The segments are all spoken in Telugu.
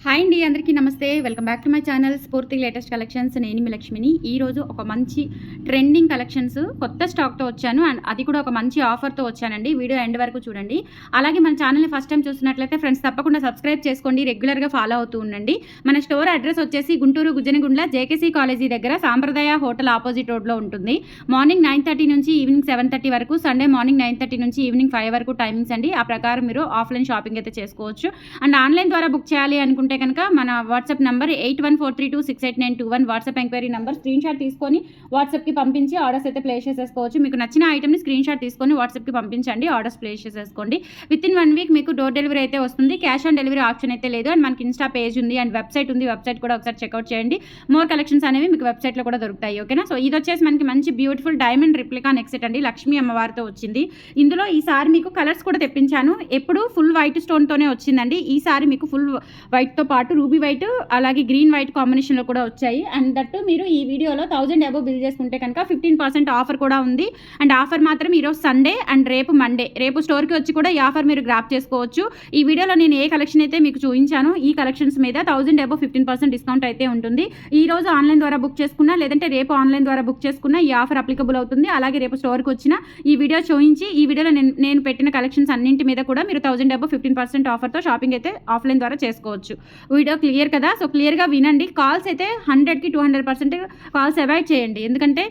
హాయ్ అండి, అందరికీ నమస్తే. Welcome back to my channel స్ఫూర్తి లేటెస్ట్ కలెక్షన్స్. నేను మీ లక్ష్మిని. ఈరోజు ఒక మంచి ట్రెండింగ్ కలెక్షన్స్ కొత్త స్టాక్తో వచ్చాను, అండ్ అది కూడా ఒక మంచి ఆఫర్తో వచ్చానండి. వీడియో ఎండ్ వరకు చూడండి. అలాగే మన ఛానల్ని ఫస్ట్ టైం చూస్తున్నట్లయితే ఫ్రెండ్స్ తప్పకుండా సబ్స్క్రైబ్ చేసుకోండి, రెగ్యులర్గా ఫాలో అవుతూ ఉండండి. మన స్టోర్ అడ్రస్ వచ్చేసి గుంటూరు గుజ్జనగుండ్ల జేకేసీ కాలేజీ దగ్గర సాంప్రదాయ హోటల్ ఆపోజిట్ రోడ్లో ఉంటుంది. మార్నింగ్ 9:30 నుంచి ఈవినింగ్ 7:30 వరకు, సండే మార్నింగ్ 9:30 నుంచి ఈవినింగ్ 5 వరకు టైమింగ్స్ అండి. ఆ ప్రకారం మీరు ఆఫ్లైన్ షాపింగ్ అయితే చేసుకోవచ్చు. అండ్ ఆన్లైన్ ద్వారా బుక్ చేయాలి అనుకుంటే కనుక మన WhatsApp number 8143268921 WhatsApp enquiry number screen shot తీసుకొని వాట్సాప్కి పంపించి ఆర్డర్స్ అయితే ప్లేస్ చేసేసుకోవచ్చు. మీకు నచ్చిన ఐటమ్ని స్క్రీన్ షాట్ తీసుకొని వాట్సాప్కి పంపించండి, ఆర్డర్స్ ప్లేస్ చేసేసుకోండి. విత్ ఇన్ 1 వీక్ మీకు డోర్ డెలివరీ అయితే వస్తుంది. క్యాష్ ఆన్ డెలివరీ ఆప్షన్ అయితే లేదు. అండ్ మనకి ఇన్స్టా పేజ్ ఉంది అండ్ వెబ్సైట్ ఉంది. వెబ్సైట్ కూడా ఒకసారి చెక్అవుట్ చేయండి. మోర్ కలెక్షన్స్ అనేవి మీకు వెబ్సైట్లో కూడా దొరుకుతాయి. ఓకేనా? సో ఇది వచ్చేసి మనకి మంచి beautiful diamond replica neck set అండి. లక్ష్మీ అమ్మవారితో వచ్చింది. ఇందులో ఈసారి మీకు కలర్స్ కూడా తెప్పించాను. ఎప్పుడు ఫుల్ వైట్ స్టోన్తోనే వచ్చిందండి. ఈసారి మీకు ఫుల్ వైట్తో పాటు రూబీ వైట్ అలాగే గ్రీన్ వైట్ కాంబినేషన్లో కూడా వచ్చాయి. అండ్ దట్టు మీరు ఈ వీడియోలో 1000 అబోవ్ బిల్ చేసుకుంటే కనుక 15% ఆఫర్ కూడా ఉంది. అండ్ ఆఫర్ మాత్రం ఈరోజు సండే అండ్ రేపు మండే, రేపు స్టోర్కి వచ్చి కూడా ఈ ఆఫర్ మీరు గ్రాప్ చేసుకోవచ్చు. ఈ వీడియోలో నేను ఏ కలెక్షన్ అయితే మీకు చూపించాను, ఈ కలెక్షన్స్ మీద 1000 అబోవ్ 15% డిస్కౌంట్ అయితే ఉంటుంది. ఈ రోజు ఆన్లైన్ ద్వారా బుక్ చేసుకున్నా లేదంటే రేపు ఆన్లైన్ ద్వారా బుక్ చేసుకున్నా ఈ ఆఫర్ అప్లికబుల్ అవుతుంది. అలాగే రేపు స్టోర్కి వచ్చిన ఈ వీడియో చూపించి ఈ వీడియోలో నేను పెట్టిన కలెక్షన్స్ అన్నింటి మీద కూడా మీరు 1000 అబోవ్ 15% ఆఫర్తో షాపింగ్ అయితే ఆఫ్లైన్ ద్వారా చేసుకోవచ్చు. వీడియో క్లియర్ కదా? సో క్లియర్గా వినండి. కాల్స్ అయితే 100కి 200% కాల్స్ అవాయిడ్ చేయండి. ఎందుకంటే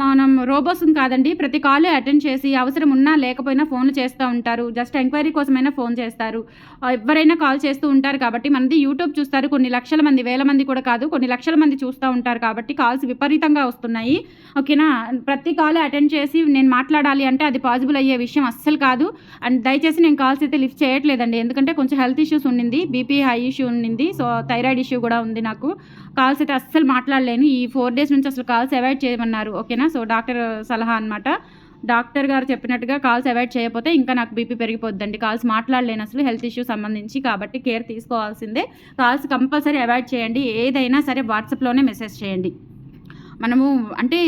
మనం రోబోస్ కాదండి. ప్రతి కాల్ అటెండ్ చేసి అవసరం ఉన్నా లేకపోయినా ఫోన్లు చేస్తూ ఉంటారు. జస్ట్ ఎంక్వైరీ కోసమైనా ఫోన్ చేస్తారు. ఎవరైనా కాల్ చేస్తూ ఉంటారు. కాబట్టి మనది యూట్యూబ్ చూస్తారు. కొన్ని లక్షల మంది, వేల మంది కూడా కాదు, కొన్ని లక్షల మంది చూస్తూ ఉంటారు. కాబట్టి కాల్స్ విపరీతంగా వస్తున్నాయి. ఓకేనా? ప్రతి కాల్ అటెండ్ చేసి నేను మాట్లాడాలి అంటే అది పాసిబుల్ అయ్యే విషయం అస్సలు కాదు. అండ్ దయచేసి నేను కాల్స్ అయితే లిఫ్ట్ చేయట్లేదండి. ఎందుకంటే కొంచెం హెల్త్ ఇష్యూస్ ఉండింది, బీపీ హై ఇష్యూ ఉండింది, సో థైరాయిడ్ ఇష్యూ కూడా ఉంది నాకు. కాల్స్ అయితే అస్సలు మాట్లాడలేను. ఈ 4 days నుంచి అసలు కాల్స్ అవాయిడ్ చేయమన్నారు. ఓకేనా? సో డాక్టర్ సలహా అనమాట. డాక్టర్ గారు చెప్పినట్టుగా కాల్స్ అవాయిడ్ చేయకపోతే ఇంకా నాకు బీపీ పెరిగిపోద్దండి. కాల్స్ మాట్లాడలేను అసలు హెల్త్ ఇష్యూ సంబంధించి. కాబట్టి కేర్ తీసుకోవాల్సిందే. కాల్స్ కంపల్సరీ అవాయిడ్ చేయండి. ఏదైనా సరే వాట్సాప్లోనే మెసేజ్ చేయండి. మనము అంటే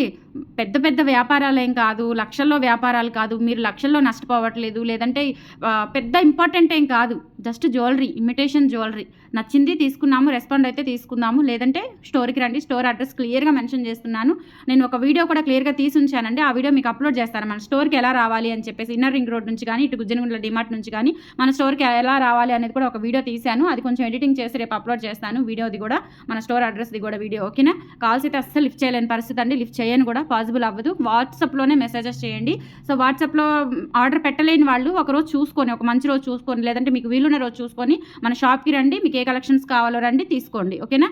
పెద్ద పెద్ద వ్యాపారాలు ఏం కాదు, లక్షల్లో వ్యాపారాలు కాదు, మీరు లక్షల్లో నష్టపోవట్లేదు, లేదంటే పెద్ద ఇంపార్టెంట్ ఏం కాదు. జస్ట్ జ్యువెలరీ, ఇమిటేషన్ జ్యువెలరీ నచ్చింది తీసుకున్నాము, రెస్పాండ్ అయితే తీసుకుందాము, లేదంటే స్టోర్కి రండి. స్టోర్ అడ్రస్ క్లియర్గా మెన్షన్ చేస్తున్నాను. నేను ఒక వీడియో కూడా క్లియర్గా తీసి ఉంచానండి. ఆ వీడియో మీకు అప్లోడ్ చేస్తాను. మన స్టోర్కి ఎలా రావాలి అని చెప్పేసి ఇన్నర్ రింగ్ రోడ్ నుంచి కానీ ఇటు గుజ్జనగుండ్ల డిమార్ట్ నుంచి కానీ మన స్టోర్కి ఎలా రావాలి అనేది కూడా ఒక వీడియో తీశాను. అది కొంచెం ఎడిటింగ్ చేసి రేపు అప్లోడ్ చేస్తాను. వీడియోది కూడా మన స్టోర్ అడ్రస్ది కూడా వీడియో. ఓకేనా? కాల్స్ అయితే అస్సలు లిఫ్ట్ చేయలేని పరిస్థితి అండి. లిఫ్ట్ చేయను కూడా, పాసిబుల్ అవ్వదు. వాట్సాప్లోనే మెసేజెస్ చేయండి. సో వాట్సాప్లో ఆర్డర్ పెట్టలేని వాళ్ళు ఒకరోజు చూసుకొని, ఒక మంచి రోజు చూసుకొని, లేదంటే మీకు వీలున్న రోజు చూసుకొని మన షాప్కి రండి. మీకు ఏ కలెక్షన్స్ కావాలో రండి, తీసుకోండి. ఓకేనా?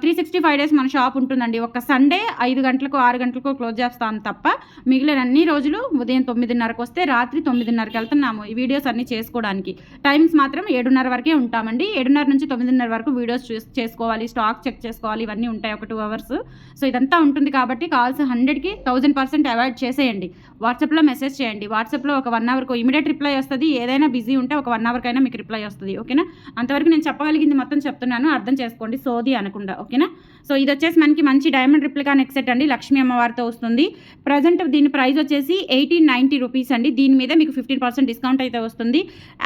365 days మన షాప్ ఉంటుందండి. ఒక సండే 5 గంటలకు 6 గంటలకు క్లోజ్ చేస్తాం తప్ప మిగిలిన అన్ని రోజులు ఉదయం 9:30కి వస్తే రాత్రి 9:30కి వెళ్తున్నాము ఈ వీడియోస్ అన్నీ చేసుకోవడానికి. టైమింగ్స్ మాత్రం 7:30 వరకే ఉంటామండి. 7:30 నుంచి 9:30 వరకు వీడియోస్ చేసుకోవాలి, స్టాక్ చెక్ చేసుకోవాలి, ఇవన్నీ ఉంటాయి. ఒక 2 hours. సో ఇదంతా ఉంటుంది కాబట్టి కాల్స్ 100కి 1000% అవాయిడ్ చేసేయండి. వాట్సాప్లో మెసేజ్ చేయండి. వాట్సాప్లో ఒక 1 hourకు ఇమీడియట్ రిప్లై వస్తుంది. ఏదైనా బిజీ ఉంటే ఒక 1 hourకైనా మీకు రిప్లై వస్తుంది. ఓకేనా? అంతవరకు నేను చెప్పగలిగింది మొత్తం చెప్తున్నాను, అర్థం చేసుకోండి, సోది అనకుండా. ఓకేనా? సో ఇది వచ్చేసి మనకి మంచి డైమండ్ రిప్లికా నెక్ సెట్ అండి. లక్ష్మీ అమ్మవారితో వస్తుంది. ప్రజెంట్ దీని ప్రైస్ వచ్చేసి 1890 రూపీస్ అండి. దీని మీద మీకు 15% డిస్కౌంట్ అయితే వస్తుంది.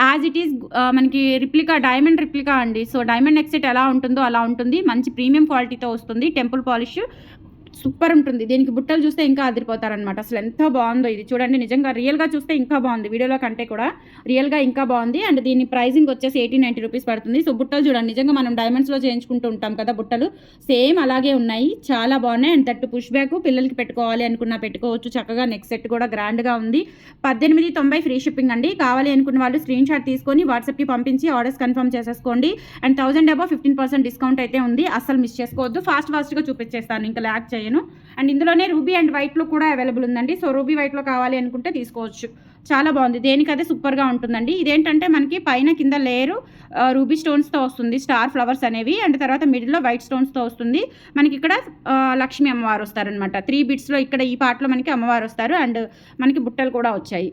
యాజ్ ఇట్ ఈస్ మనకి రిప్లికా, డైమండ్ రిప్లికా అండి. సో డైమండ్ నెక్ సెట్ ఎలా ఉంటుందో అలా ఉంటుంది. మంచి ప్రీమియం క్వాలిటీతో వస్తుంది. టెంపుల్ పాలిష్ సూపర్ ఉంటుంది. దీనికి బుట్టలు చూస్తే ఇంకా అదిరిపోతారనమాట. అసలు ఎంత బాగుందో ఇది చూడండి. నిజంగా రియల్గా చూస్తే ఇంకా బాగుంది, వీడియోలో కంటే కూడా రియల్గా ఇంకా బాగుంది. అండ్ దీని ప్రైసింగ్ వచ్చేసి 1890 రూపీస్ పడుతుంది. సో బుట్టలు చూడండి, నిజంగా మనం డైమండ్స్లో చేయించుకుంటూ ఉంటాం కదా బుట్టలు, సేమ్ అలాగే ఉన్నాయి. చాలా బాగున్నాయి. అండ్ తట్టు పుష్ బ్యాక్ పిల్లలకి పెట్టుకోవాలి అనుకున్నా పెట్టుకోవచ్చు చక్కగా. నెక్ సెట్ కూడా గ్రాండ్గా ఉంది. 1890 ఫ్రీ షిప్పింగ్ అండి. కావాలి అనుకున్న వాళ్ళు స్క్రీన్ షాట్ తీసుకొని వాట్సాప్కి పంపించి ఆర్డర్స్ కన్ఫర్మ్ చేసేసుకోండి. అండ్ 1000 అబోవ్ 15% డిస్కౌంట్ అయితే ఉంది. అస్సలు మిస్ చేసుకోవద్దు. ఫాస్ట్గా చూపించేస్తాను, ఇంకా ల్యాక్ చేయను. అండ్ ఇందులోనే రూబీ అండ్ వైట్లో కూడా అవైలబుల్ ఉందండి. సో రూబీ వైట్లో కావాలి అనుకుంటే తీసుకోవచ్చు. చాలా బాగుంది. దేనికైతే సూపర్గా ఉంటుందండి. ఇదేంటంటే మనకి పైన కింద లేయరు రూబీ స్టోన్స్తో వస్తుంది, స్టార్ ఫ్లవర్స్ అనేవి. అండ్ తర్వాత మిడిల్లో వైట్ స్టోన్స్తో వస్తుంది. మనకి ఇక్కడ లక్ష్మీ అమ్మవారు వస్తారనమాట. 3 bitsలో ఇక్కడ ఈ పార్ట్లో మనకి అమ్మవారు వస్తారు. అండ్ మనకి బుట్టలు కూడా వచ్చాయి.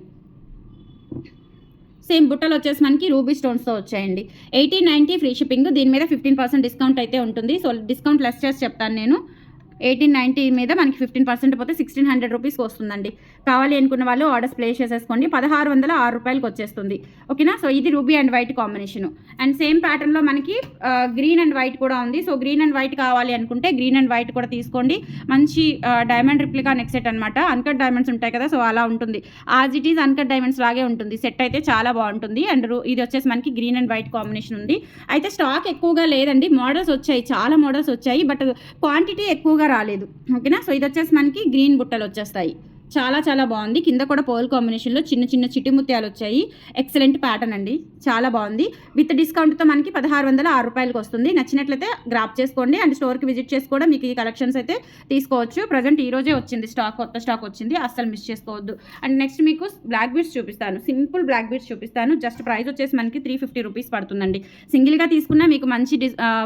సేమ్ బుట్టలు వచ్చేసి మనకి రూబీ స్టోన్స్తో వచ్చాయండి. 1890 ఫ్రీ షిప్పింగ్. దీని మీద 15% డిస్కౌంట్ అయితే ఉంటుంది. సో డిస్కౌంట్ లెస్ చేసి చెప్తాను నేను. 1890 మీద మనకి 15% పోతే 1600 రూపీస్కి వస్తుందండి. కావాలి అనుకున్న వాళ్ళు ఆర్డర్స్ ప్లేస్ చేసేసుకోండి. 1606 రూపాయలకి వచ్చేస్తుంది. ఓకేనా. సో ఇది ruby and white combination. And same ప్యాటర్న్లో మనకి గ్రీన్ అండ్ వైట్ కూడా ఉంది. సో గ్రీన్ అండ్ వైట్ కావాలి అనుకుంటే గ్రీన్ అండ్ వైట్ కూడా తీసుకోండి. మంచి డైమండ్ రిప్లికా నెక్ సెట్ అనమాట. అన్కట్ డైమండ్స్ ఉంటాయి కదా, సో అలా ఉంటుంది. As it is uncut diamonds లాగే ఉంటుంది. సెట్ అయితే చాలా బాగుంటుంది. అండ్ ఇది వచ్చేసి మనకి గ్రీన్ అండ్ వైట్ కాంబినేషన్ ఉంది. అయితే స్టాక్ ఎక్కువగా లేదండి. మోడల్స్ వచ్చాయి, చాలా మోడల్స్ వచ్చాయి, బట్ క్వాంటిటీ ఎక్కువగా రాలేదు. ఓకేనా. సో ఇది వచ్చేసి మనకి గ్రీన్ బుట్టలు వచ్చేస్తాయి. చాలా చాలా బాగుంది. కింద కూడా పర్ల్ కాంబినేషన్లో చిన్న చిన్న చిటిముత్యాలు వచ్చాయి. ఎక్సలెంట్ ప్యాటర్న్ అండి, చాలా బాగుంది. విత్ డిస్కౌంట్తో మనకి 1606 రూపాయలకి వస్తుంది. నచ్చినట్లయితే గ్రాప్ చేసుకోండి అండ్ స్టోర్కి విజిట్ చేసి కూడా మీకు ఈ కలెక్షన్స్ అయితే తీసుకోవచ్చు. ప్రజెంట్ ఈ రోజే వచ్చింది స్టాక్, కొత్త స్టాక్ వచ్చింది, అస్సలు మిస్ చేసుకోవద్దు. అండ్ నెక్స్ట్ మీకు బ్లాక్ బీడ్స్ చూపిస్తాను. సింపుల్ బ్లాక్ బీడ్స్ చూపిస్తాను. జస్ట్ ప్రైస్ వచ్చేసి మనకి 350 రూపీస్ పడుతుందండి. సింగిల్గా తీసుకున్నా మీకు మంచి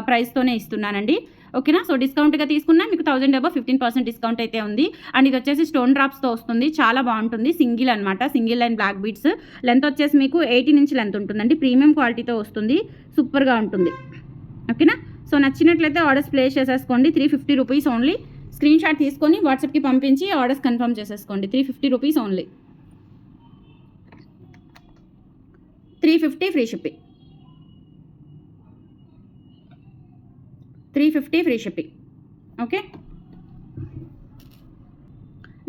ప్రైస్తోనే ఇస్తున్నానండి. ఓకేనా. సో డిస్కౌంట్గా తీసుకున్నా మీకు 1000 అబౌవ్ 15% డిస్కౌంట్ అయితే ఉంది. అండ్ ఇది వచ్చేసి స్టోన్ డ్రాప్స్తో వస్తుంది. చాలా బాగుంటుంది. సింగిల్ అనమాట, single and black beads. Length వచ్చేసి మీకు 18 ఇంచ్ లెంత్ ఉంటుందండి. ప్రీమియం క్వాలిటీతో వస్తుంది. సూపర్గా ఉంటుంది. ఓకేనా. సో నచ్చినట్లయితే ఆర్డర్స్ ప్లేస్ చేసేసుకోండి. 350 రూపీస్ ఓన్లీ. స్క్రీన్ షాట్ తీసుకొని వాట్సాప్కి పంపించి ఆర్డర్స్ కన్ఫర్మ్ చేసేసుకోండి. 350 rupees only. 350 free shipping. 350 free shipping. Okay.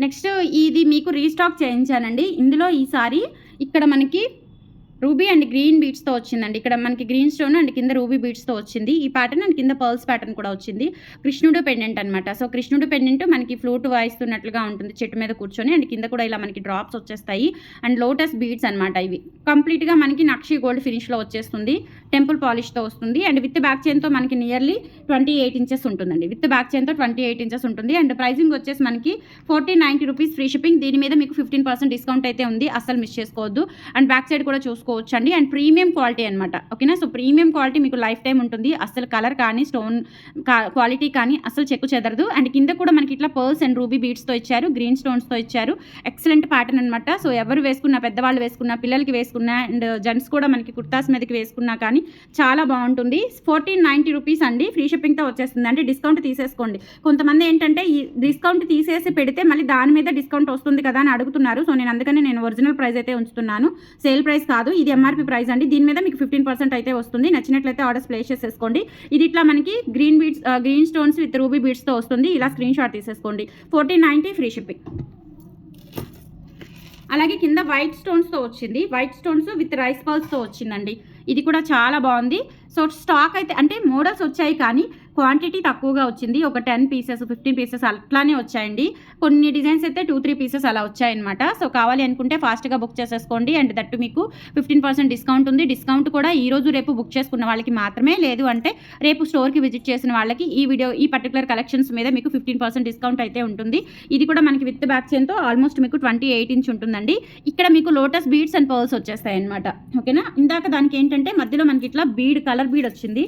Next ఇది మీకు రీస్టాక్ చేయించానండి. ఇందులో ఈసారి ఇక్కడ మనకి రూబీ అండ్ గ్రీన్ బీడ్స్తో వచ్చిందండి. ఇక్కడ మనకి గ్రీన్ స్టోన్ అండ్ కింద రూబీ బీడ్స్తో వచ్చింది ఈ ప్యాటర్న్. అండ్ కింద పర్ల్స్ ప్యాటర్న్ కూడా వచ్చింది. కృష్ణుడు పెండెంట్ అనమాట. సో కృష్ణుడు పెండెంట్ మనకి ఫ్లూట్ వాయిస్తున్నట్లుగా ఉంటుంది చెట్టు మీద కూర్చొని. అండ్ కింద కూడా ఇలా మనకి డ్రాప్స్ వచ్చేస్తాయి. అండ్ లోటస్ బీడ్స్ అనమాట. ఇవి కంప్లీట్గా మనకి నక్షి గోల్డ్ ఫినిష్లో వచ్చేస్తుంది. టెంపుల్ పాలిష్తో వస్తుంది. అండ్ విత్ బ్యాక్ చైన్తో మనకి నియర్లీ 28 ఇంచెస్ ఉంటుందండి. విత్ బ్యాక్ చైన్తో 28 ఇంచెస్ ఉంటుంది. అండ్ ప్రైజింగ్ వచ్చేసి మనకి 1490 రూపీస్ ఫ్రీ షిప్పింగ్. దీని మీద మీకు 15% డిస్కౌంట్ అయితే ఉంది, అస్సలు మిస్ చేసుకోవద్దు. అండ్ బ్యాక్ సైడ్ కూడా చూసుకోవచ్చు అండి. అండ్ ప్రీమియం క్వాలిటీ అనమాట. ఓకేనా. సో ప్రీమియం క్వాలిటీ మీకు లైఫ్ టైం ఉంటుంది. అసలు కలర్ కానీ స్టోన్ క్వాలిటీ కానీ అసలు చెక్కు చెదరదు. అండ్ కింద కూడా మనకి ఇట్లా పర్ల్స్ అండ్ రూబీ బీడ్స్తో ఇచ్చారు, గ్రీన్ స్టోన్స్తో ఇచ్చారు. ఎక్సలెంట్ ప్యాటర్న్ అనమాట. సో ఎవరు వేసుకున్నా, పెద్దవాళ్ళు వేసుకున్నా, పిల్లలకి వేసుకున్నా, అండ్ జెంట్స్ కూడా మనకి కుర్తాస్ మీదకి వేసుకున్నా కానీ చాలా బాగుంటుంది. 1490 రూపీస్ అండి. ఫ్రీ షిప్పింగ్తో వచ్చేస్తుంది. అంటే డిస్కౌంట్ తీసేసుకోండి. కొంతమంది ఏంటంటే ఈ డిస్కౌంట్ తీసేసి పెడితే మళ్ళీ దాని మీద డిస్కౌంట్ వస్తుంది కదా అని అడుగుతున్నారు. సో అందుకని నేను ఒరిజినల్ ప్రైస్ అయితే ఉంచుతున్నాను, సేల్ ప్రైస్ కాదు. ఇది ఎంఆర్పీ ప్రైస్ అండి. దీని మీద మీకు 15% అయితే వస్తుంది. నచ్చినట్లయితే ఆర్డర్స్ ప్లేస్ చేసేసుకోండి. ఇది ఇట్లా మనకి green beads, green stones with ruby బీడ్స్తో వస్తుంది. ఇలా స్క్రీన్ షాట్ తీసేసుకోండి. 1490 ఫ్రీ షిప్పింగ్. అలాగే కింద వైట్ స్టోన్స్తో వచ్చింది. వైట్ స్టోన్స్ విత్ రైస్ పర్ల్స్తో వచ్చిందండి. ఇది కూడా చాలా బాగుంది. సో స్టాక్ అయితే అంటే మోడల్స్ వచ్చాయి కానీ క్వాంటిటీ తక్కువగా వచ్చింది. ఒక 10 పీసెస్ 15 పీసెస్ అట్లానే వచ్చాయండి. కొన్ని డిజైన్స్ అయితే 2-3 పీసెస్ అలా వచ్చాయన్నమాట. సో కావాలి అనుకుంటే ఫాస్ట్గా బుక్ చేసేసుకోండి. అండ్ దట్టు మీకు 15% డిస్కౌంట్ ఉంది. డిస్కౌంట్ కూడా ఈ రోజు రేపు బుక్ చేసుకున్న వాళ్ళకి మాత్రమే, లేదు అంటే రేపు స్టోర్కి విజిట్ చేసిన వాళ్ళకి ఈ పర్టికులర్ కలెక్షన్స్ మీద మీకు 15% డిస్కౌంట్ అయితే ఉంటుంది. ఇది కూడా మనకి విత్ బ్యాక్ చైన్తో ఆల్మోస్ట్ మీకు 28 ఇంచ్ ఉంటుందండి. ఇక్కడ మీకు లోటస్ బీడ్స్ అండ్ పర్ల్స్ వచ్చేస్తాయి అనమాట. ఓకేనా. ఇందాక దానికి ఏంటంటే మధ్యలో మనకి ఇట్లా కలర్ బీడ్ వచ్చింది.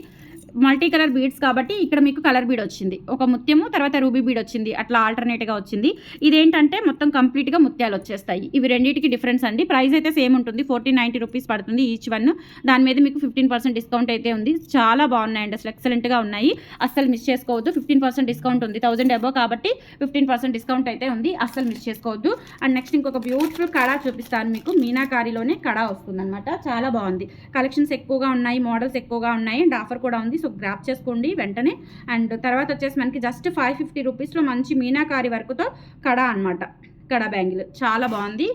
మల్టీ కలర్ బీడ్స్ కాబట్టి ఇక్కడ మీకు కలర్ బీడ్ వచ్చింది. ఒక ముత్యము తర్వాత రూబీ బీడ్ వచ్చింది. అట్లా ఆల్టర్నేట్గా వచ్చింది. ఇదేంటంటే మొత్తం కంప్లీట్గా ముత్యాలు వచ్చేస్తాయి. ఇవి రెండింటికి డిఫరెన్స్ అండి. ప్రైస్ అయితే సేమ్ ఉంటుంది. 1490 రూపీస్ పడుతుంది ఈచ్ వన్. దాని మీద మీకు 15% డిస్కౌంట్ అయితే ఉంది. చాలా బాగున్నాయండి, అసలు ఎక్సలెంట్గా ఉన్నాయి. అస్సలు మిస్ చేసుకోవద్దు. 15% డిస్కౌంట్ ఉంది. 1000 అబోవ్ కాబట్టి 15% డిస్కౌంట్ అయితే ఉంది. అస్సలు మిస్ చేసుకోవద్దు. అండ్ నెక్స్ట్ ఇంకొక బ్యూటిఫుల్ కడా చూపిస్తాను మీకు. మీనాకారిలోనే కడా వస్తుందన్నమాట. చాలా బాగుంది. కలెక్షన్స్ ఎక్కువగా ఉన్నాయి, మోడల్స్ ఎక్కువగా ఉన్నాయి. అండ్ ఆఫర్ కూడా ఉంది. సో గ్రాప్ చేసుకోండి వెంటనే. అండ్ తర్వాత వచ్చేసి మనకి జస్ట్ 550 రూపీస్లో మంచి మీనాకారి వర్క్తో కడా అనమాట. కడా బ్యాంగిల్ చాలా బాగుంది,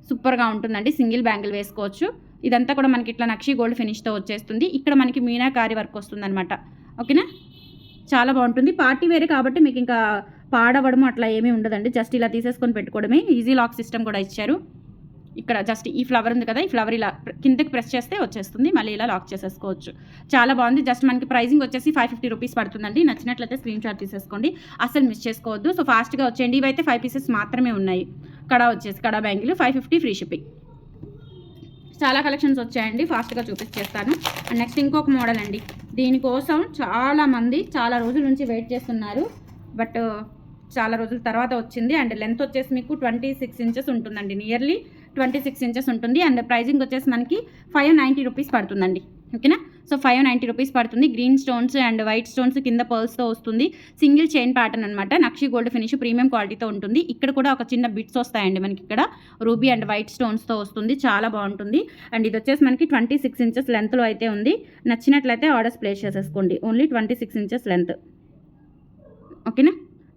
సూపర్గా ఉంటుందండి. సింగిల్ బ్యాంగిల్ వేసుకోవచ్చు. ఇదంతా కూడా మనకి ఇట్లా నక్షి గోల్డ్ ఫినిష్తో వచ్చేస్తుంది. ఇక్కడ మనకి మీనాకారి వర్క్ వస్తుందన్నమాట. ఓకేనా. చాలా బాగుంటుంది. పార్టీ వేరే కాబట్టి మీకు ఇంకా పాడవడము అట్లా ఏమీ ఉండదండి. జస్ట్ ఇలా తీసేసుకొని పెట్టుకోవడమే. ఈజీ లాక్ సిస్టమ్ కూడా ఇచ్చారు. ఇక్కడ జస్ట్ ఈ ఫ్లవర్ ఉంది కదా, ఈ ఫ్లవర్ ఇలా కిందకి ప్రెస్ చేస్తే వచ్చేస్తుంది. మళ్ళీ ఇలా లాక్ చేసేసుకోవచ్చు. చాలా బాగుంది. జస్ట్ మనకి ప్రైజింగ్ వచ్చేసి 550 రూపీస్ పడుతుందండి. నచ్చినట్లయితే స్క్రీన్ షాట్ తీసేసుకోండి, అసలు మిస్ చేసుకోవద్దు. సో ఫాస్ట్గా వచ్చేయండి. ఇవైతే 5 పీసెస్ మాత్రమే ఉన్నాయి. కడా వచ్చేసి కడా బ్యాంగిల్ 550 ఫ్రీ షిప్పింగ్. చాలా కలెక్షన్స్ వచ్చాయండి, ఫాస్ట్గా చూపించేస్తాను. అండ్ నెక్స్ట్ ఇంకొక మోడల్ అండి. దీనికోసం చాలామంది చాలా రోజుల నుంచి వెయిట్ చేస్తున్నారు. బట్ చాలా రోజుల తర్వాత వచ్చింది. అండ్ లెంత్ వచ్చేసి మీకు 26 ఇంచెస్ ఉంటుందండి. నియర్లీ 26 ఇంచెస్ ఉంటుంది. అండ్ ప్రైజింగ్ వచ్చేసి మనకి 590 రూపీస్ పడుతుందండి. ఓకేనా. సో 590 రూపీస్ పడుతుంది. Green stones and white stones కింద పర్ల్స్తో వస్తుంది. సింగిల్ చైన్ ప్యాటర్న్ అనమాట. నక్షి గోల్డ్ ఫినిష్ ప్రీమియం క్వాలిటీతో ఉంటుంది. ఇక్కడ కూడా ఒక చిన్న బిట్స్ వస్తాయండి మనకి. ఇక్కడ రూబీ అండ్ వైట్ స్టోన్స్తో వస్తుంది. చాలా బాగుంటుంది. అండ్ ఇది వచ్చేసి మనకి 26 ఇంచెస్ లెంత్లో అయితే ఉంది. నచ్చినట్లయితే ఆర్డర్స్ ప్లేస్ చేసేసుకోండి. Only 26 inches length. ఓకేనా,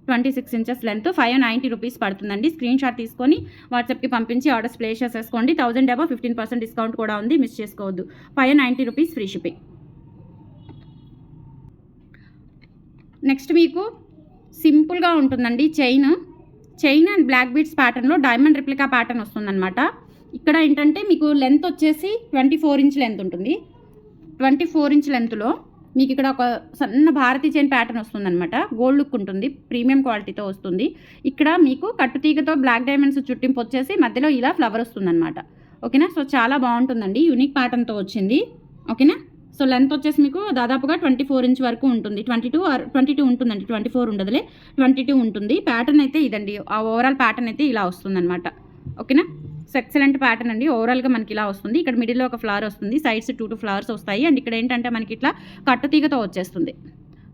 26 ఇంచెస్ లెంత్ 590 రూపీస్ పడుతుందండి. స్క్రీన్ షాట్ తీసుకొని వాట్సాప్కి పంపించి ఆర్డర్స్ ప్లేస్ చేసేసుకోండి. 1000 అబౌవ్ 15% డిస్కౌంట్ కూడా ఉంది, మిస్ చేసుకోవద్దు. 590 రూపీస్ ఫ్రీ షిప్పింగ్. నెక్స్ట్ మీకు సింపుల్గా ఉంటుందండి చైన్ అండ్ బ్లాక్ బీడ్స్ ప్యాటర్న్లో డైమండ్ రిప్లికా ప్యాటర్న్ వస్తుందన్నమాట. ఇక్కడ ఏంటంటే మీకు లెంత్ వచ్చేసి 24 ఇంచ్ లెంత్ ఉంటుంది. 24 ఇంచ్ లెంత్లో మీకు ఇక్కడ ఒక సన్న భారతీ చైన్ ప్యాటర్న్ వస్తుందన్నమాట. గోల్డ్ లుక్ ఉంటుంది, ప్రీమియం క్వాలిటీతో వస్తుంది. ఇక్కడ మీకు కట్టుతీగతో బ్లాక్ డైమండ్స్ చుట్టింపు వచ్చేసి మధ్యలో ఇలా ఫ్లవర్ వస్తుందన్నమాట. ఓకేనా, సో చాలా బాగుంటుందండి. యూనిక్ ప్యాటర్న్తో వచ్చింది. ఓకేనా, సో లెంత్ వచ్చేసి మీకు దాదాపుగా 24 ఇంచ్ వరకు ఉంటుంది. 22 ఉంటుందండి, 24 ఉండదులే, 22 ఉంటుంది. ప్యాటర్న్ అయితే ఇదండి. ఆ ఓవరాల్ ప్యాటర్న్ అయితే ఇలా వస్తుందన్నమాట. ఓకేనా, సో ఎక్సలెంట్ ప్యాటర్న్ అండి. ఓవరాల్గా మనకి ఇలా వస్తుంది. ఇక్కడ మిడిల్లో ఒక ఫ్లవర్ వస్తుంది, సైడ్స్ 2 ఫ్లవర్స్ వస్తాయి. అండ్ ఇక్కడ ఏంటంటే మనకి ఇట్లా కట్టుతీగతో వచ్చేస్తుంది.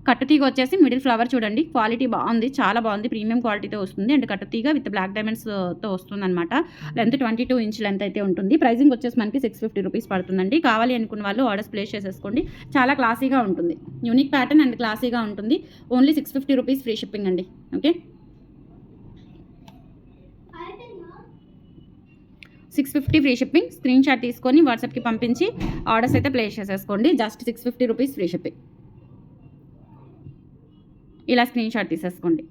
కట్టుతీగ వచ్చేసి మిడిల్ ఫ్లవర్ చూడండి, క్వాలిటీ బాగుంది, చాలా బాగుంది, ప్రీమియం క్వాలిటీతో వస్తుంది. అండ్ కట్టుతీగ విత్ బ్లాక్ డైమండ్స్తో వస్తుంది అనమాట. లెంత్ 22 ఇంచ్ లెంత్ అయితే ఉంటుంది. ప్రైజింగ్ వచ్చేసి మనకి 650 రూపీస్ పడుతుందండి. కావాలి అనుకున్న వాళ్ళు ఆర్డర్స్ ప్లేస్ చేసేసుకోండి. చాలా క్లాసీగా ఉంటుంది, యూనిక్ ప్యాటర్న్ అండ్ క్లాసీగా ఉంటుంది. ఓన్లీ 650 రూపీస్ ఫ్రీ షిప్పింగ్ అండి. Okay, 650 free shipping. Screen shot తీసుకొని వాట్సాప్కి పంపించి ఆర్డర్స్ అయితే ప్లేస్ చేసేసుకోండి. Just 650 rupees free shipping. ఇలా స్క్రీన్ షాట్ తీసేసుకోండి.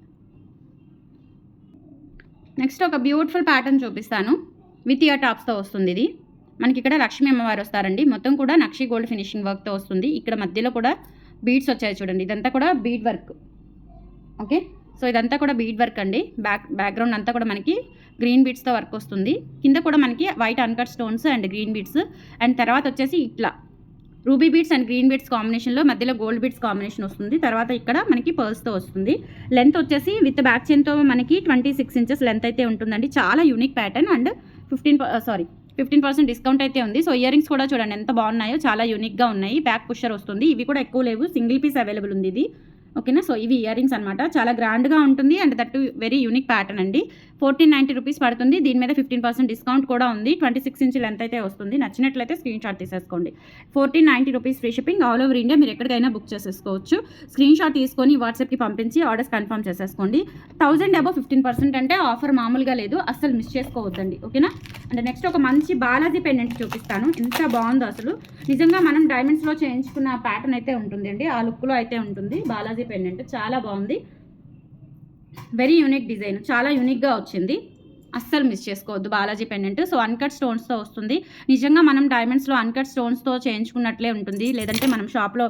నెక్స్ట్ ఒక బ్యూటిఫుల్ ప్యాటర్న్ చూపిస్తాను. విత్ ఇయర్ టాప్స్తో వస్తుంది. ఇది మనకి ఇక్కడ లక్ష్మీ అమ్మవారు వస్తారండి. మొత్తం కూడా నక్షి గోల్డ్ ఫినిషింగ్ వర్క్తో వస్తుంది. ఇక్కడ మధ్యలో కూడా బీడ్స్ వచ్చాయి చూడండి. ఇదంతా కూడా బీడ్ వర్క్. ఓకే, సో ఇదంతా కూడా బీడ్ వర్క్ అండి. బ్యాక్గ్రౌండ్ అంతా కూడా మనకి గ్రీన్ బీడ్స్తో వర్క్ వస్తుంది. కింద కూడా మనకి white uncut stones and green beads. And తర్వాత వచ్చేసి ఇట్లా ruby beads and green beads కాంబినేషన్లో మధ్యలో గోల్డ్ బీడ్స్ కాంబినేషన్ వస్తుంది. తర్వాత ఇక్కడ మనకి పర్ల్స్తో వస్తుంది. లెంత్ వచ్చేసి విత్ బ్యాక్ చైన్తో మనకి 26 ఇంచెస్ లెంత్ అయితే ఉంటుందండి. చాలా యూనిక్ ప్యాటర్న్. అండ్ 15% డిస్కౌంట్ అయితే ఉంది. సో ఇయర్ రింగ్స్ కూడా చూడండి ఎంత బాగున్నాయో, చాలా యూనిక్గా ఉన్నాయి. బ్యాక్ పుషర్ వస్తుంది. ఇవి కూడా ఎక్కువ లేవు, సింగిల్ పీస్ అవైలబుల్ ఉంది ఇది. ఓకేనా, సో ఇవి ఇయర్ రింగ్స్ అనమాట. చాలా గ్రాండ్గా ఉంటుంది. And that very unique pattern అండి. 1490 రూపీస్ పడుతుంది. దీని మీద 15% డిస్కౌంట్ కూడా ఉంది. 26 ఇంచ్ లెంత్ అయితే వస్తుంది. నచ్చినట్లయితే స్క్రీన్ షాట్ తీసేసుకోండి. 1490 rupees free shipping. All over India మీరు ఎక్కడికైనా బుక్ చేసేసుకోవచ్చు. స్క్రీన్ షాట్ తీసుకొని వాట్సాప్కి పంపించి ఆర్డర్స్ కన్ఫర్మ్ చేసేసుకోండి. 1000 అబౌవ్ 15% అంటే ఆఫర్ మామూలుగా లేదు, అస్సలు మిస్ చేసుకోవద్దండి. ఓకేనా, అండ్ నెక్స్ట్ ఒక మంచి బాలాజీ పెండెంట్ చూపిస్తాను. ఎంత బాగుందో అసలు. నిజంగా మనం డైమండ్స్లో చేయించుకున్న ప్యాటర్న్ అయితే ఉంటుంది అండి. ఆ లుక్లో అయితే ఉంటుంది. బాలాజీ పెండెంట్ చాలా బాగుంది. వెరీ యూనిక్ డిజైన్, చాలా యూనిక్గా వచ్చింది. అస్సలు మిస్ చేసుకోవద్దు బాలాజీ పెండెంట్. సో అన్కట్ స్టోన్స్తో వస్తుంది. నిజంగా మనం డైమండ్స్లో అన్కట్ స్టోన్స్తో చేయించుకున్నట్లే ఉంటుంది, లేదంటే మనం షాప్లో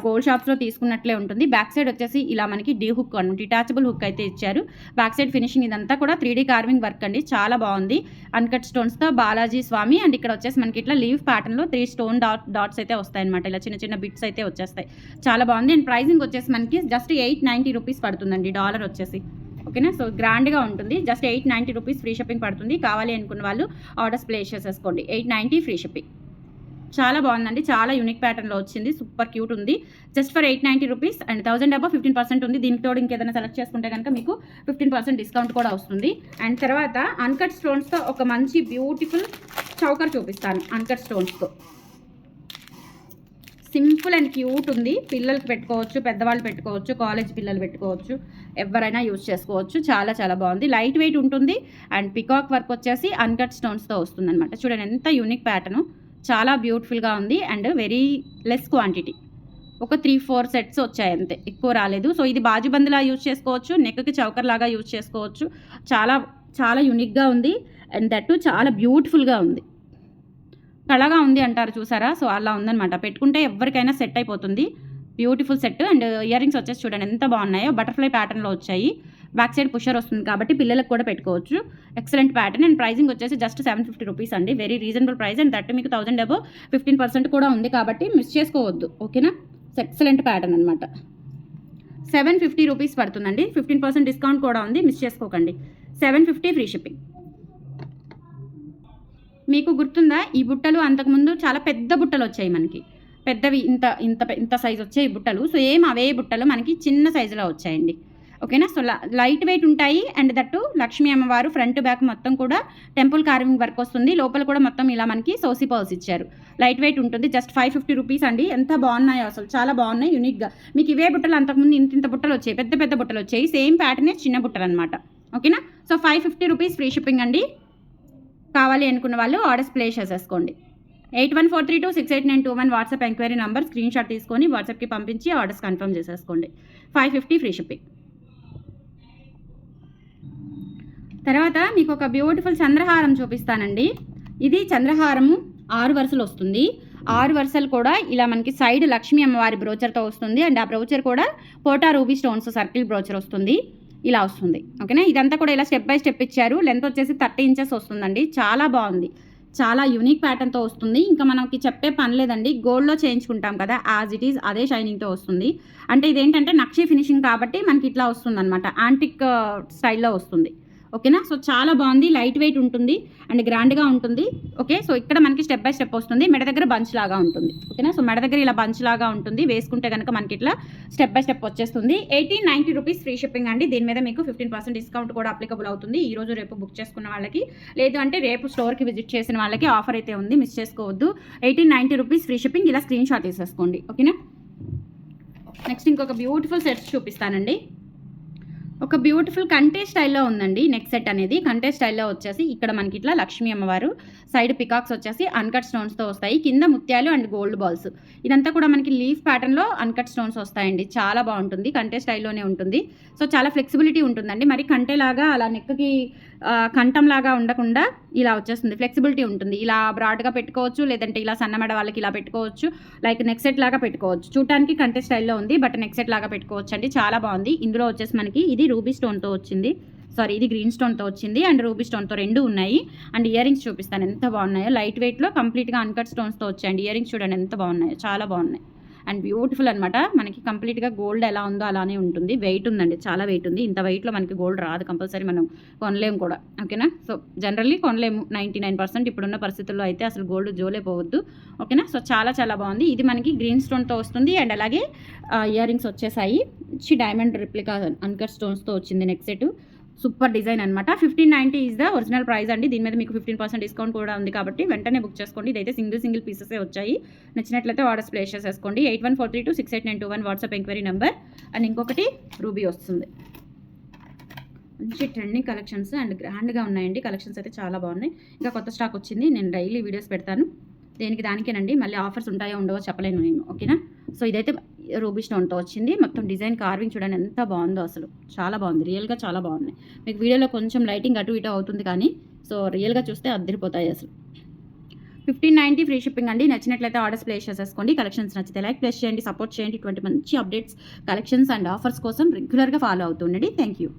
గోల్డ్ షాప్స్లో తీసుకున్నట్లే ఉంటుంది. బ్యాక్ సైడ్ వచ్చేసి ఇలా మనకి హుక్ అనమాట, డిటాచబుల్ హుక్ అయితే ఇచ్చారు. బ్యాక్ సైడ్ ఫినిషింగ్ ఇదంతా కూడా 3D కార్వింగ్ వర్క్ అండి. చాలా బాగుంది. అన్కట్ స్టోన్స్తో బాలాజీ స్వామి. అండ్ ఇక్కడ వచ్చేసి మనకి ఇట్లా లీవ్ ప్యాటర్న్లో 3 స్టోన్ డాట్స్ అయితే వస్తాయి అనమాట. ఇలా చిన్న చిన్న బిట్స్ అయితే వచ్చేస్తాయి. చాలా బాగుంది. అండ్ ప్రైజింగ్ వచ్చేసి మనకి జస్ట్ 890 రూపీస్ పడుతుందండి. డాలర్ వచ్చేసి. ఓకేనా, సో గ్రాండ్గా ఉంటుంది. జస్ట్ 890 రూపీస్ ఫ్రీ షిప్పింగ్ పడుతుంది. కావాలి అనుకున్న వాళ్ళు ఆర్డర్స్ ప్లేస్ చేసేసుకోండి. 890 ఫ్రీ షిప్పింగ్. చాలా బాగుందండి. చాలా యూనిక్ ప్యాటర్న్లో వచ్చింది. సూపర్ క్యూట్ ఉంది. Just for 890 rupees. And 1000 above 15% ఉంది. దీనికి తోడు ఇంకేదైనా సెలెక్ట్ చేసుకుంటే కనుక మీకు 15% డిస్కౌంట్ కూడా వస్తుంది. అండ్ తర్వాత అన్కట్ స్టోన్స్తో ఒక మంచి బ్యూటిఫుల్ చౌకర్ చూపిస్తాను. అన్కట్ స్టోన్స్తో సింపుల్ అండ్ క్యూట్ ఉంది. పిల్లలకి పెట్టుకోవచ్చు, పెద్దవాళ్ళు పెట్టుకోవచ్చు, కాలేజ్ పిల్లలు పెట్టుకోవచ్చు, ఎవరైనా యూజ్ చేసుకోవచ్చు. చాలా చాలా బాగుంది. లైట్ వెయిట్ ఉంటుంది. అండ్ పికాక్ వర్క్ వచ్చేసి అన్కట్ స్టోన్స్తో వస్తుంది అనమాట. చూడండి ఎంత యూనిక్ ప్యాటర్ను, చాలా బ్యూటిఫుల్గా ఉంది. అండ్ వెరీ లెస్ క్వాంటిటీ, ఒక 3-4 సెట్స్ వచ్చాయి అంతే, ఎక్కువ రాలేదు. సో ఇది బాజుబందిలా యూజ్ చేసుకోవచ్చు, నెక్కి చౌకర్ లాగా యూజ్ చేసుకోవచ్చు. చాలా చాలా యూనిక్గా ఉంది. అండ్ దట్టు చాలా బ్యూటిఫుల్గా ఉంది. కళగా ఉంది అంటారు చూసారా, సో అలా ఉందన్నమాట. పెట్టుకుంటే ఎవరికైనా సెట్ అయిపోతుంది. Beautiful set. And ear rings వచ్చేసి చూడండి ఎంత బాగున్నాయో, బటర్ఫ్లై ప్యాటర్న్లో వచ్చాయి. బ్యాక్ సైడ్ పుషర్ వస్తుంది కాబట్టి పిల్లలకు కూడా పెట్టుకోవచ్చు. Excellent pattern. అండ్ ప్రైజింగ్ వచ్చేసి జస్ట్ 750 రూపీస్ అండి. Very reasonable price. And that మీకు 1000 అబౌవ్ 15% కూడా ఉంది కాబట్టి మిస్ చేసుకోవద్దు. ఓకేనా, ఎక్సలెంట్ ప్యాటర్న్ అనమాట. 750 రూపీస్ పడుతుందండి. 15% డిస్కౌంట్ కూడా ఉంది, మిస్ చేసుకోకండి. 750 ఫ్రీ షిప్పింగ్. మీకు గుర్తుందా ఈ బుట్టలు? అంతకుముందు చాలా పెద్ద బుట్టలు వచ్చాయి మనకి. పెద్దవి ఇంత ఇంత ఇంత సైజు వచ్చాయి బుట్టలు. సేమ్ అవే బుట్టలు మనకి చిన్న సైజులో వచ్చాయండి. ఓకేనా. సో లైట్ వెయిట్ ఉంటాయి. అండ్ దట్టు లక్ష్మీ అమ్మవారు ఫ్రంట్ బ్యాక్ మొత్తం కూడా టెంపుల్ కార్వింగ్ వర్క్ వస్తుంది. లోపల కూడా మొత్తం ఇలా మనకి సోసీ పర్ల్స్ ఇచ్చారు. లైట్ వెయిట్ ఉంటుంది. జస్ట్ 550 రూపీస్ అండి. ఎంత బాగున్నాయో అసలు, చాలా బాగున్నాయి యూనిక్గా. మీకు ఇవే బుట్టలు అంతకుముందు ఇంత బుట్టలు వచ్చాయి, పెద్ద పెద్ద బుట్టలు వచ్చాయి. సేమ్ ప్యాటర్నే చిన్న బుట్టలు అనమాట. ఓకేనా. సో 550 రూపీస్ ఫ్రీ షిప్పింగ్ అండి. కావాలి అనుకున్న వాళ్ళు ఆర్డర్స్ ప్లేస్ చేసేసుకోండి. 8143268921 WhatsApp enquiry number screen shot తీసుకొని వాట్సాప్కి పంపించి ఆర్డర్స్ కన్ఫర్మ్ చేసేసుకోండి. 550 ఫ్రీ షిప్పింగ్. తర్వాత మీకు ఒక బ్యూటిఫుల్ చంద్రహారం చూపిస్తానండి. ఇది చంద్రహారము 6 వరుసలు వస్తుంది. 6 వరుసలు కూడా ఇలా మనకి సైడ్ లక్ష్మీ అమ్మవారి బ్రోచర్తో వస్తుంది. అండ్ ఆ బ్రోచర్ కూడా పోటా రూబీ స్టోన్స్ సర్కిల్ బ్రోచర్ వస్తుంది. ఇలా వస్తుంది. ఓకేనా. ఇదంతా కూడా ఇలా స్టెప్ బై స్టెప్ ఇచ్చారు. లెంత్ వచ్చేసి 30 ఇంచెస్ వస్తుందండి. చాలా బాగుంది. చాలా యూనిక్ ప్యాటర్న్తో వస్తుంది. ఇంకా మనకి చెప్పే పని లేదండి. గోల్డ్లో చేయించుకుంటాం కదా, యాజ్ ఇట్ ఈజ్ అదే షైనింగ్తో వస్తుంది. అంటే ఇదేంటంటే నక్షి ఫినిషింగ్ కాబట్టి మనకి ఇట్లా వస్తుంది అనమాట. యాంటిక్ స్టైల్లో వస్తుంది. ఓకేనా. సో చాలా బాగుంది. లైట్ వెయిట్ ఉంటుంది అండ్ గ్రాండ్గా ఉంటుంది. ఓకే. సో ఇక్కడ మనకి స్టెప్ బై స్టెప్ వస్తుంది. మెడ దగ్గర బంచ్ లాగా ఉంటుంది. ఓకేనా. సో మెడ దగ్గర ఇలా బంచ్ లాగా ఉంటుంది. వేసుకుంటే కనుక మనకి ఇట్లా స్టెప్ బై స్టెప్ వచ్చేస్తుంది. 1890 రూపీస్ ఫ్రీ షిప్పింగ్ అండి. దీని మీద మీకు 15% డిస్కౌంట్ కూడా అప్లికబుల్ అవుతుంది. ఈ రోజు రేపు బుక్ చేసుకున్న వాళ్ళకి, లేదు అంటే రేపు స్టోర్కి విజిట్ చేసిన వాళ్ళకి ఆఫర్ అయితే ఉంది, మిస్ చేసుకోవద్దు. 1890 రూపీస్ ఫ్రీ షిప్పింగ్. ఇలా స్క్రీన్ షాట్ తీసేసుకోండి. ఓకేనా. నెక్స్ట్ ఇంకొక బ్యూటిఫుల్ సెట్స్ చూపిస్తానండి. ఒక బ్యూటిఫుల్ కంటే స్టైల్లో ఉందండి. నెక్ సెట్ అనేది కంటే స్టైల్లో వచ్చేసి ఇక్కడ మనకి ఇట్లా లక్ష్మీ అమ్మవారు, సైడ్ పికాక్స్ వచ్చేసి అన్కట్ స్టోన్స్తో వస్తాయి. కింద ముత్యాలు అండ్ గోల్డ్ బాల్స్. ఇదంతా కూడా మనకి లీఫ్ ప్యాటర్న్లో అన్కట్ స్టోన్స్ వస్తాయండి. చాలా బాగుంటుంది. కంటే స్టైల్లోనే ఉంటుంది. సో చాలా ఫ్లెక్సిబిలిటీ ఉంటుందండి. మరి కంటేలాగా అలా నెక్కి కంఠంలాగా ఉండకుండా ఇలా వచ్చేస్తుంది. ఫ్లెక్సిబిలిటీ ఉంటుంది. ఇలా బ్రాడ్గా పెట్టుకోవచ్చు, లేదంటే ఇలా సన్నమెడ వాళ్ళకి ఇలా పెట్టుకోవచ్చు. లైక్ నెక్ సెట్ లాగా పెట్టుకోవచ్చు. చూడటానికి కంటే స్టైల్లో ఉంది, బట్ నెక్ సెట్ లాగా పెట్టుకోవచ్చు అండి. చాలా బాగుంది. ఇందులో వచ్చేసి మనకి ఇది రూబీ స్టోన్తో వచ్చింది. సారీ, ఇది గ్రీన్ స్టోన్తో వచ్చింది అండ్ రూబీ స్టోన్తో రెండు ఉన్నాయి. అండ్ ఇయర్ రింగ్స్ చూపిస్తాను ఎంత బాగున్నాయో. లైట్ వెయిట్లో కంప్లీట్గా అన్కట్ స్టోన్స్తో వచ్చాయండి. ఇయర్ రింగ్స్ చూడండి ఎంత బాగున్నాయో, చాలా బాగున్నాయి. అండ్ బ్యూటిఫుల్ అనమాట. మనకి కంప్లీట్గా గోల్డ్ ఎలా ఉందో అలానే ఉంటుంది. వెయిట్ ఉందండి, చాలా వెయిట్ ఉంది. ఇంత వెయిట్లో మనకి గోల్డ్ రాదు, కంపల్సరీ మనం కొనలేము కూడా. ఓకేనా. సో జనరల్లీ కొనలేము 99%. ఇప్పుడున్న పరిస్థితుల్లో అయితే అసలు గోల్డ్ జోలే పోవద్దు. ఓకేనా. సో చాలా చాలా బాగుంది. ఇది మనకి గ్రీన్ స్టోన్తో వస్తుంది. అండ్ అలాగే ఇయర్ రింగ్స్ వచ్చేసాయి. డైమండ్ రిప్లికా అన్కట్ స్టోన్స్తో వచ్చింది నెక్ సెట్. సూపర్ డిజైన్ అనమాట. 1590 ఈజ్ ద ఒరిజినల్ ప్రైస్ అండి. దీని మీద మీకు 15% డిస్కౌంట్ కూడా ఉంది కాబట్టి వెంటనే బుక్ చేసుకోండి. ఇదైతే సింగిల్ పీసెసే వచ్చాయి. నచ్చినట్లయితే ఆర్డర్స్ ప్లేస్ చేసేసుకోండి. 8143268921 వాట్సాప్ ఎంక్వైరీ నెంబర్. అండ్ ఇంకొకటి రూబీ వస్తుంది. మంచి ట్రెండింగ్ కలెక్షన్స్ అండ్ గ్రాండ్గా ఉన్నాయండి. కలెక్షన్స్ అయితే చాలా బాగున్నాయి. ఇంకా కొత్త స్టాక్ వచ్చింది. నేను డైలీ వీడియోస్ పెడతాను. దేనికి దానికేనండి. మళ్ళీ ఆఫర్స్ ఉంటాయో ఉండవో చెప్పలేను నేను. ఓకేనా. సో ఇదైతే రూబీ స్టోన్తో వచ్చింది. మొత్తం డిజైన్ కార్వింగ్ చూడండి ఎంత బాగుందో అసలు. చాలా బాగుంది. రియల్గా చాలా బాగున్నాయి. మీకు వీడియోలో కొంచెం లైటింగ్ అటు ఇటు అవుతుంది కానీ సో రియల్గా చూస్తే అద్దరిపోతాయి అసలు. 1590 ఫ్రీ షిప్పింగ్ అండి. నచ్చినట్లయితే ఆర్డర్స్ ప్లేస్ చేసేసుకోండి. కలెక్షన్స్ నచ్చితే లైక్ ప్లేస్ చేయండి, సపోర్ట్ చేయండి. ఇటువంటి మంచి అప్డేట్స్, కలెక్షన్స్ అండ్ ఆఫర్స్ కోసం రెగ్యులర్గా ఫాలో అవుతుండండి. Thank you.